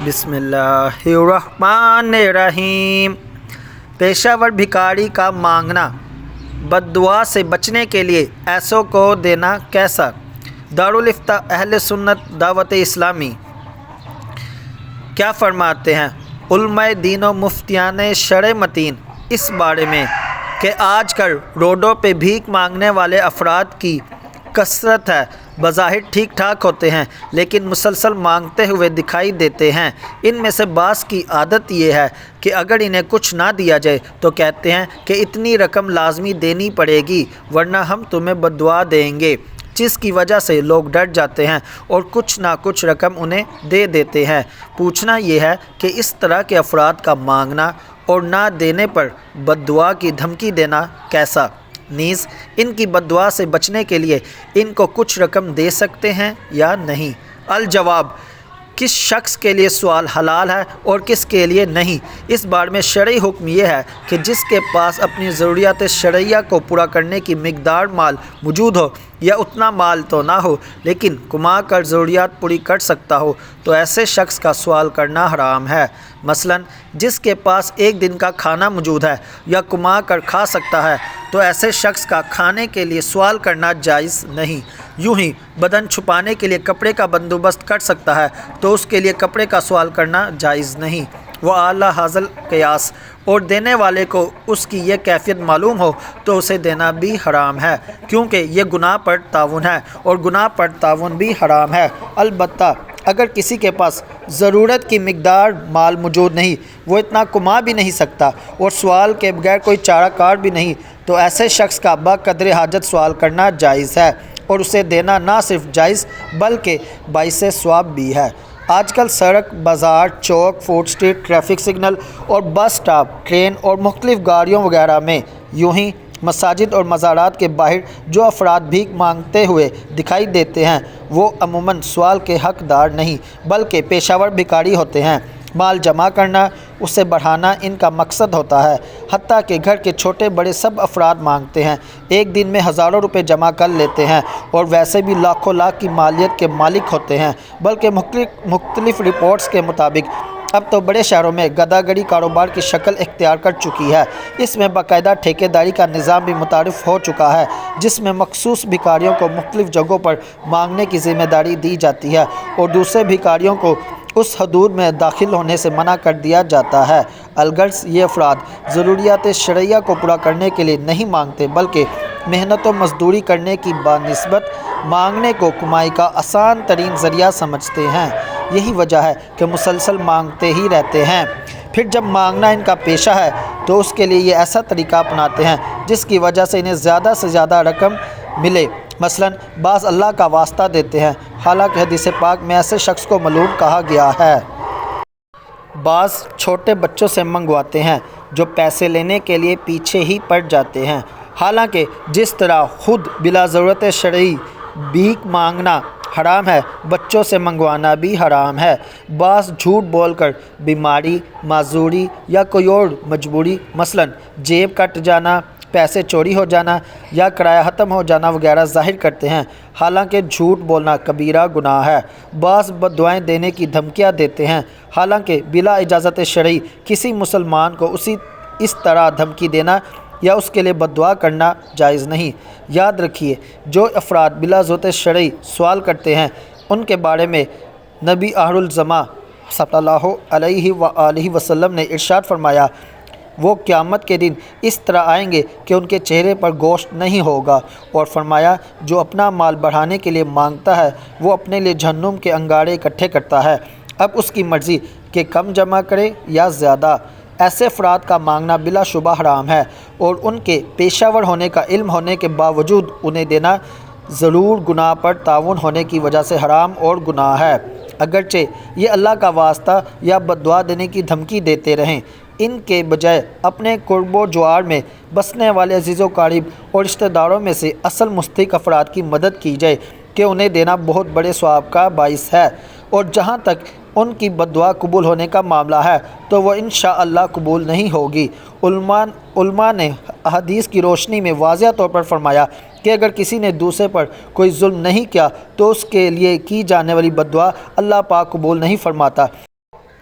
بسم اللہ الرحمن الرحیم۔ پیشہ ور بھکاری کا مانگنا، بد دعا سے بچنے کے لیے ایسوں کو دینا کیسا؟ دارالافتاء اہل سنت دعوت اسلامی کیا فرماتے ہیں؟ علماء دین و مفتیان شرع متین اس بارے میں کہ آج کل روڈوں پہ بھیک مانگنے والے افراد کی کثرت ہے۔ بظاہر ٹھیک ٹھاک ہوتے ہیں لیکن مسلسل مانگتے ہوئے دکھائی دیتے ہیں۔ ان میں سے بعض کی عادت یہ ہے کہ اگر انہیں کچھ نہ دیا جائے تو کہتے ہیں کہ اتنی رقم لازمی دینی پڑے گی ورنہ ہم تمہیں بد دعا دیں گے، جس کی وجہ سے لوگ ڈر جاتے ہیں اور کچھ نہ کچھ رقم انہیں دے دیتے ہیں۔ پوچھنا یہ ہے کہ اس طرح کے افراد کا مانگنا اور نہ دینے پر بد دعا کی دھمکی دینا کیسا؟ نیز ان کی بد دعا سے بچنے کے لیے ان کو کچھ رقم دے سکتے ہیں یا نہیں؟ الجواب، کس شخص کے لیے سوال حلال ہے اور کس کے لیے نہیں، اس بارے میں شرعی حکم یہ ہے کہ جس کے پاس اپنی ضروریات شرعیہ کو پورا کرنے کی مقدار مال موجود ہو یا اتنا مال تو نہ ہو لیکن کما کر ضروریات پوری کر سکتا ہو تو ایسے شخص کا سوال کرنا حرام ہے۔ مثلا جس کے پاس ایک دن کا کھانا موجود ہے یا کما کر کھا سکتا ہے تو ایسے شخص کا کھانے کے لیے سوال کرنا جائز نہیں۔ یوں ہی بدن چھپانے کے لیے کپڑے کا بندوبست کر سکتا ہے تو اس کے لیے کپڑے کا سوال کرنا جائز نہیں۔ وَعَلَى هَذَا الْقِيَاسِ، اور دینے والے کو اس کی یہ کیفیت معلوم ہو تو اسے دینا بھی حرام ہے، کیونکہ یہ گناہ پر تعاون ہے اور گناہ پر تعاون بھی حرام ہے۔ البتہ اگر کسی کے پاس ضرورت کی مقدار مال موجود نہیں، وہ اتنا کما بھی نہیں سکتا اور سوال کے بغیر کوئی چارہ کار بھی نہیں، تو ایسے شخص کا بقدر حاجت سوال کرنا جائز ہے اور اسے دینا نہ صرف جائز بلکہ باعث ثواب بھی ہے۔ آج کل سڑک، بازار، چوک، فوڈ اسٹریٹ، ٹریفک سگنل اور بس اسٹاپ، ٹرین اور مختلف گاڑیوں وغیرہ میں، یوں ہی مساجد اور مزارات کے باہر جو افراد بھیک مانگتے ہوئے دکھائی دیتے ہیں وہ عموماً سوال کے حقدار نہیں بلکہ پیشہ ور بھکاری ہوتے ہیں۔ مال جمع کرنا، اسے بڑھانا ان کا مقصد ہوتا ہے۔ حتیٰ کہ گھر کے چھوٹے بڑے سب افراد مانگتے ہیں، ایک دن میں ہزاروں روپے جمع کر لیتے ہیں اور ویسے بھی لاکھوں لاکھ کی مالیت کے مالک ہوتے ہیں۔ بلکہ مختلف رپورٹس کے مطابق اب تو بڑے شہروں میں گدا گری کاروبار کی شکل اختیار کر چکی ہے۔ اس میں باقاعدہ ٹھیکیداری کا نظام بھی متعارف ہو چکا ہے، جس میں مخصوص بھکاریوں کو مختلف جگہوں پر مانگنے کی ذمہ داری دی جاتی ہے اور دوسرے بھکاریوں کو اس حدود میں داخل ہونے سے منع کر دیا جاتا ہے۔ الغرض یہ افراد ضروریات شرعیہ کو پورا کرنے کے لیے نہیں مانگتے بلکہ محنت و مزدوری کرنے کی بنسبت مانگنے کو کمائی کا آسان ترین ذریعہ سمجھتے ہیں۔ یہی وجہ ہے کہ مسلسل مانگتے ہی رہتے ہیں۔ پھر جب مانگنا ان کا پیشہ ہے تو اس کے لیے یہ ایسا طریقہ اپناتے ہیں جس کی وجہ سے انہیں زیادہ سے زیادہ رقم ملے۔ مثلا بعض اللہ کا واسطہ دیتے ہیں، حالانکہ حدیث پاک میں ایسے شخص کو ملعون کہا گیا ہے۔ بعض چھوٹے بچوں سے منگواتے ہیں جو پیسے لینے کے لیے پیچھے ہی پڑ جاتے ہیں، حالانکہ جس طرح خود بلا ضرورت شرعی بھیک مانگنا حرام ہے، بچوں سے منگوانا بھی حرام ہے۔ بعض جھوٹ بول کر بیماری، معذوری یا کوئی اور مجبوری، مثلا جیب کٹ جانا، پیسے چوری ہو جانا یا کرایہ ختم ہو جانا وغیرہ ظاہر کرتے ہیں، حالانکہ جھوٹ بولنا کبیرہ گناہ ہے۔ بعض بد دعائیں دینے کی دھمکیاں دیتے ہیں، حالانکہ بلا اجازت شرعی کسی مسلمان کو اس طرح دھمکی دینا یا اس کے لیے بد دعا کرنا جائز نہیں۔ یاد رکھیے، جو افراد بلا ضرورت شرعی سوال کرتے ہیں ان کے بارے میں نبی آخر الزماں صلی اللہ علیہ وآلہ وسلم نے ارشاد فرمایا، وہ قیامت کے دن اس طرح آئیں گے کہ ان کے چہرے پر گوشت نہیں ہوگا، اور فرمایا جو اپنا مال بڑھانے کے لیے مانگتا ہے وہ اپنے لیے جہنم کے انگارے اکٹھے کرتا ہے، اب اس کی مرضی کہ کم جمع کرے یا زیادہ۔ ایسے افراد کا مانگنا بلا شبہ حرام ہے اور ان کے پیشہ ور ہونے کا علم ہونے کے باوجود انہیں دینا ضرور گناہ پر تعاون ہونے کی وجہ سے حرام اور گناہ ہے۔ اگرچہ یہ اللہ کا واسطہ یا بد دعا دینے کی دھمکی دیتے رہیں، ان کے بجائے اپنے قرب و جوار میں بسنے والے عزیز و قریب اور رشتہ داروں میں سے اصل مستحق افراد کی مدد کی جائے کہ انہیں دینا بہت بڑے ثواب کا باعث ہے، اور جہاں تک ان کی بد دعا قبول ہونے کا معاملہ ہے تو وہ انشاءاللہ قبول نہیں ہوگی۔ علماء نے احادیث کی روشنی میں واضح طور پر فرمایا کہ اگر کسی نے دوسرے پر کوئی ظلم نہیں کیا تو اس کے لیے کی جانے والی بد دعا اللہ پاک قبول نہیں فرماتا۔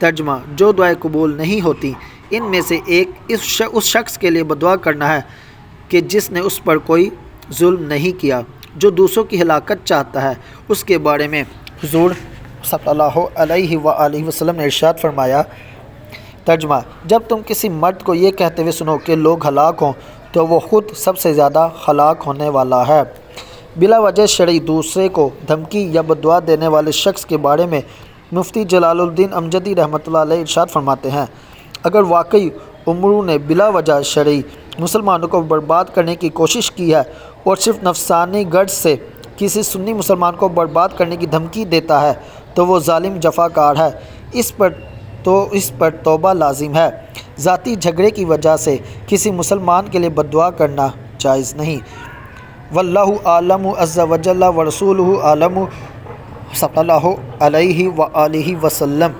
ترجمہ: جو دعائیں قبول نہیں ہوتی ان میں سے ایک اس شخص کے لیے بدعا کرنا ہے کہ جس نے اس پر کوئی ظلم نہیں کیا، جو دوسروں کی ہلاکت چاہتا ہے۔ اس کے بارے میں حضور صلی اللہ علیہ وآلہ وسلم نے ارشاد فرمایا۔ ترجمہ: جب تم کسی مرد کو یہ کہتے ہوئے سنو کہ لوگ ہلاک ہوں تو وہ خود سب سے زیادہ ہلاک ہونے والا ہے۔ بلا وجہ شرعی دوسرے کو دھمکی یا بددعا دینے والے شخص کے بارے میں مفتی جلال الدین امجدی رحمۃ اللہ علیہ ارشاد فرماتے ہیں: اگر واقعی امور نے بلا وجہ شرعی مسلمانوں کو برباد کرنے کی کوشش کی ہے اور صرف نفسانی غرض سے کسی سنی مسلمان کو برباد کرنے کی دھمکی دیتا ہے تو وہ ظالم جفاکار ہے، اس پر توبہ لازم ہے۔ ذاتی جھگڑے کی وجہ سے کسی مسلمان کے لیے بددعا کرنا جائز نہیں۔ واللہ اعلم عز وجل ورسولہ اعلم صلی اللہ علیہ وآلہ وسلم۔